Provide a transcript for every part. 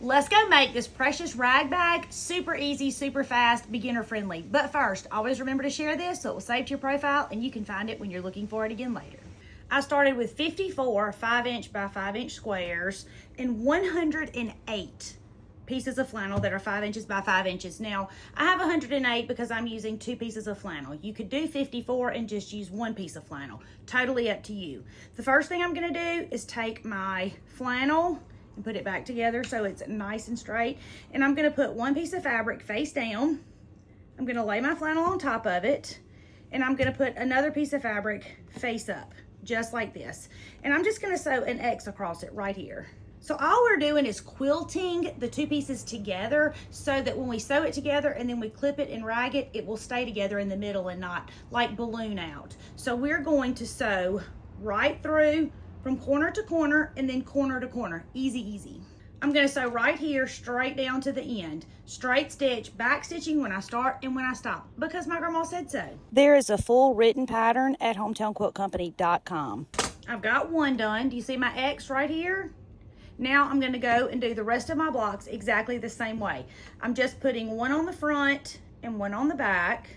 Let's go make this precious rag bag super easy, super fast, beginner friendly. But first, always remember to share this so it will save to your profile and you can find it when you're looking for it again later. I started with 54 5" by 5" squares and 108 pieces of flannel that are 5 inches by 5 inches. Now, I have 108 because I'm using 2 pieces of flannel. You could do 54 and just use 1 piece of flannel. Totally up to you. The first thing I'm gonna do is take my flannel and put it back together so it's nice and straight. And I'm gonna put 1 piece of fabric face down. I'm gonna lay my flannel on top of it. And I'm gonna put another piece of fabric face up, just like this. And I'm just gonna sew an X across it right here. So all we're doing is quilting the 2 pieces together so that when we sew it together and then we clip it and rag it, it will stay together in the middle and not like balloon out. So we're going to sew right through from corner to corner and then corner to corner. Easy, easy. I'm gonna sew right here straight down to the end. Straight stitch, back stitching when I start and when I stop because my grandma said so. There is a full written pattern at hometownquiltcompany.com. I've got one done. Do you see my X right here? Now I'm gonna go and do the rest of my blocks exactly the same way. I'm just putting 1 on the front and 1 on the back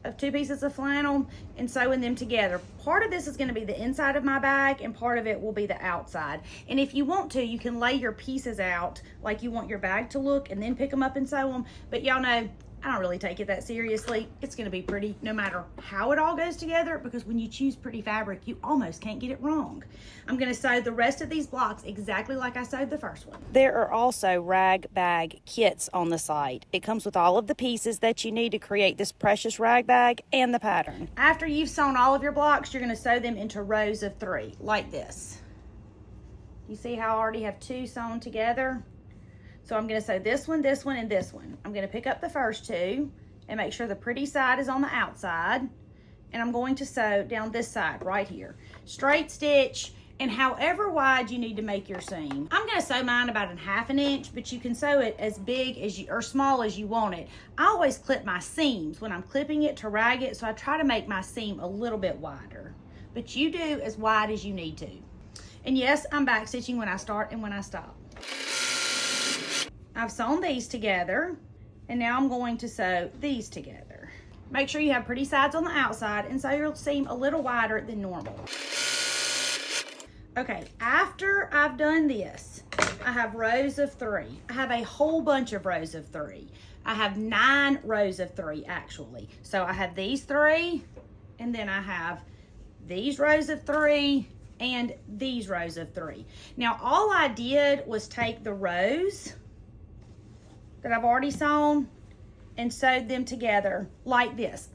of 2 pieces of flannel and sewing them together. Part of this is going to be the inside of my bag and part of it will be the outside. And if you want to, you can lay your pieces out like you want your bag to look and then pick them up and sew them. But y'all know, I don't really take it that seriously. It's going to be pretty no matter how it all goes together because when you choose pretty fabric, you almost can't get it wrong. I'm going to sew the rest of these blocks exactly like I sewed the first one. There are also rag bag kits on the site. It comes with all of the pieces that you need to create this precious rag bag and the pattern. After you've sewn all of your blocks, you're going to sew them into rows of 3 like this. You see how I already have 2 sewn together? So I'm going to sew this one, and this one. I'm going to pick up the first 2 and make sure the pretty side is on the outside. And I'm going to sew down this side right here. Straight stitch, and however wide you need to make your seam. I'm going to sew mine about 1/2 inch, but you can sew it as big as you or small as you want it. I always clip my seams when I'm clipping it to rag it, so I try to make my seam a little bit wider. But you do as wide as you need to. And yes, I'm back stitching when I start and when I stop. I've sewn these together, and now I'm going to sew these together. Make sure you have pretty sides on the outside and sew your seam a little wider than normal. Okay, after I've done this, I have rows of 3. I have a whole bunch of rows of 3. I have 9 rows of 3 actually. So I have these 3, and then I have these rows of 3, and these rows of 3. Now all I did was take the rows that I've already sewn and sewed them together like this.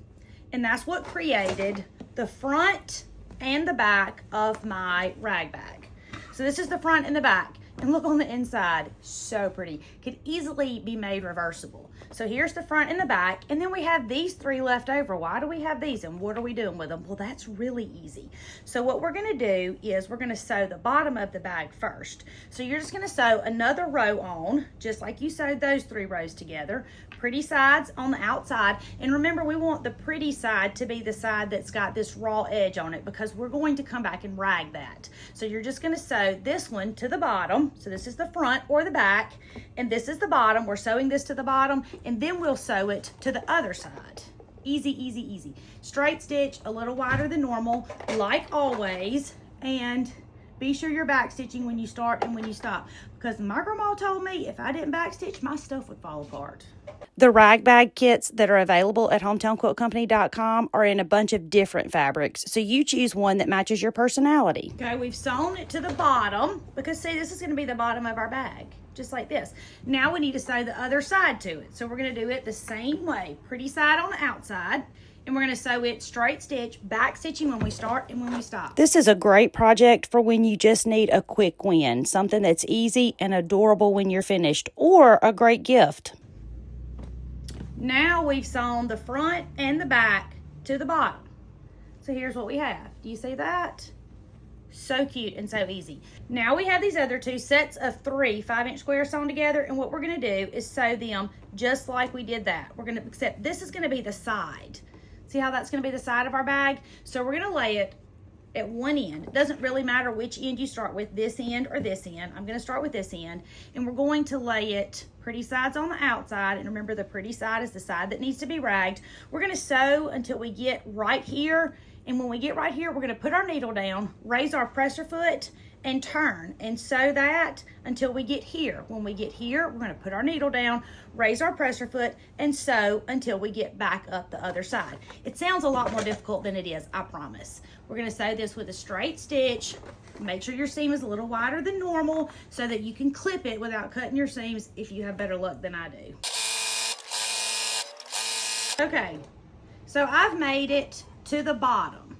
And that's what created the front and the back of my rag bag. So this is the front and the back. And look on the inside, so pretty. Could easily be made reversible. So here's the front and the back, and then we have these 3 left over. Why do we have these, and what are we doing with them? Well, that's really easy. So what we're gonna do is we're gonna sew the bottom of the bag first. So you're just gonna sew another row on, just like you sewed those 3 rows together. Pretty sides on the outside, and remember we want the pretty side to be the side that's got this raw edge on it because we're going to come back and rag that. So you're just gonna sew this one to the bottom. So this is the front or the back, and this is the bottom. We're sewing this to the bottom, and then we'll sew it to the other side. Easy, easy, easy. Straight stitch, a little wider than normal, like always, and be sure you're back stitching when you start and when you stop, because my grandma told me if I didn't back stitch, my stuff would fall apart. The rag bag kits that are available at hometownquiltcompany.com are in a bunch of different fabrics, so you choose one that matches your personality. Okay, we've sewn it to the bottom because see, this is going to be the bottom of our bag, just like this. Now we need to sew the other side to it. So we're going to do it the same way. Pretty side on the outside, and we're going to sew it straight stitch, back stitching when we start and when we stop. This is a great project for when you just need a quick win, something that's easy and adorable when you're finished, or a great gift. Now we've sewn the front and the back to the bottom. So here's what we have. Do you see that? So cute and so easy. Now we have these other 2 sets of 3 5" squares sewn together, and what we're going to do is sew them just like we did that. We're going to, except this is going to be the side. See how that's going to be the side of our bag? So we're going to lay it at one end. It doesn't really matter which end you start with, this end or this end. I'm going to start with this end, and we're going to lay it pretty sides on the outside. And remember, the pretty side is the side that needs to be ragged. We're going to sew until we get right here, and when we get right here, we're going to put our needle down, raise our presser foot, and turn and sew that until we get here. When we get here, we're going to put our needle down, raise our presser foot, and sew until we get back up the other side. It sounds a lot more difficult than it is, I promise. We're going to sew this with a straight stitch. Make sure your seam is a little wider than normal so that you can clip it without cutting your seams if you have better luck than I do. Okay, so I've made it to the bottom.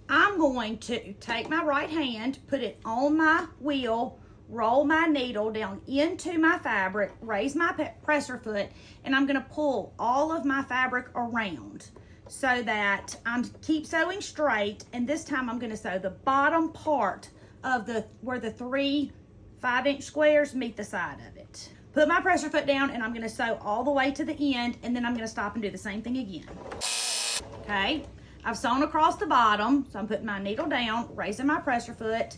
I'm going to take my right hand, put it on my wheel, roll my needle down into my fabric, raise my presser foot, and I'm going to pull all of my fabric around so that I'm keep sewing straight. And this time I'm going to sew the bottom part of where the 3 5-inch squares meet the side of it. Put my presser foot down, and I'm going to sew all the way to the end, and then I'm going to stop and do the same thing again. Okay, I've sewn across the bottom, so I'm putting my needle down, raising my presser foot,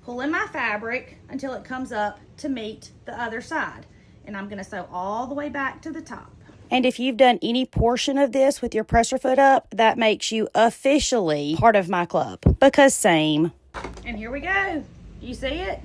pulling my fabric until it comes up to meet the other side. And I'm going to sew all the way back to the top. And if you've done any portion of this with your presser foot up, that makes you officially part of my club. Because same. And here we go. You see it?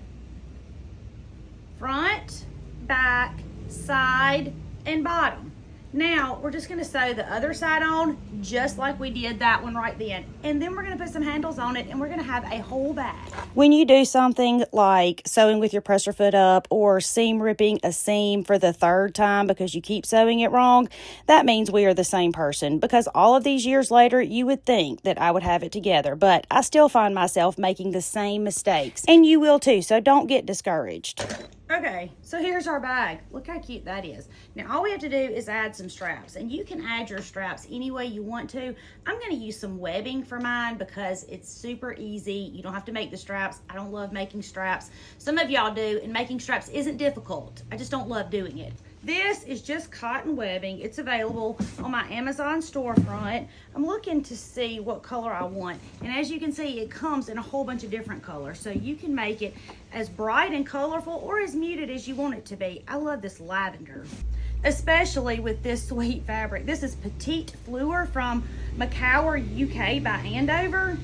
Front, back, side, and bottom. Now, we're just going to sew the other side on just like we did that one right then. And then we're going to put some handles on it, and we're going to have a whole bag. When you do something like sewing with your presser foot up or seam ripping a seam for the 3rd time because you keep sewing it wrong, that means we are the same person. Because all of these years later, you would think that I would have it together. But I still find myself making the same mistakes. And you will too, so don't get discouraged. Okay, so here's our bag. Look how cute that is. Now, all we have to do is add some straps, and you can add your straps any way you want to. I'm going to use some webbing for mine because it's super easy. You don't have to make the straps. I don't love making straps. Some of y'all do, and making straps isn't difficult. I just don't love doing it. This is just cotton webbing. It's available on my Amazon storefront. I'm looking to see what color I want. And as you can see, it comes in a whole bunch of different colors. So you can make it as bright and colorful or as muted as you want it to be. I love this lavender, especially with this sweet fabric. This is Petite Fleur from Macower, UK by Andover.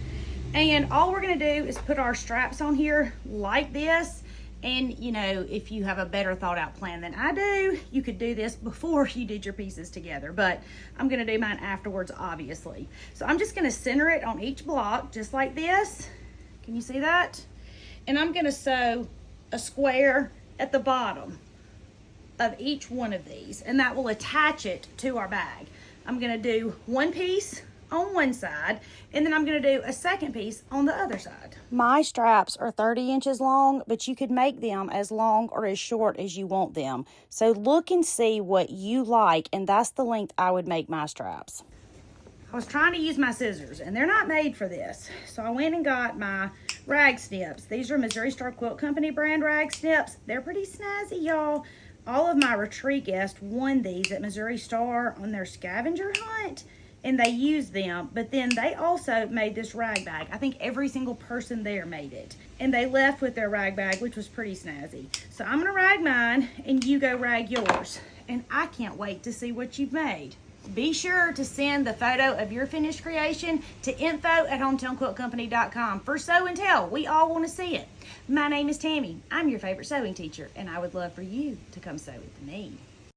And all we're gonna do is put our straps on here like this. And, you know, if you have a better thought out plan than I do, you could do this before you did your pieces together. But I'm going to do mine afterwards, obviously. So I'm just going to center it on each block, just like this. Can you see that? And I'm going to sew a square at the bottom of each one of these. And that will attach it to our bag. I'm going to do one piece on one side, and then I'm going to do a second piece on the other side. My straps are 30 inches long, but you could make them as long or as short as you want them. So look and see what you like, and that's the length I would make my straps. I was trying to use my scissors, and they're not made for this. So I went and got my rag snips. These are Missouri Star Quilt Company brand rag snips. They're pretty snazzy, y'all. All of my retreat guests won these at Missouri Star on their scavenger hunt, and they used them. But then they also made this rag bag. I think every single person there made it. And they left with their rag bag, which was pretty snazzy. So I'm going to rag mine, and you go rag yours. And I can't wait to see what you've made. Be sure to send the photo of your finished creation to info@hometownquiltcompany.com for Sew and Tell. We all want to see it. My name is Tammy. I'm your favorite sewing teacher, and I would love for you to come sew with me.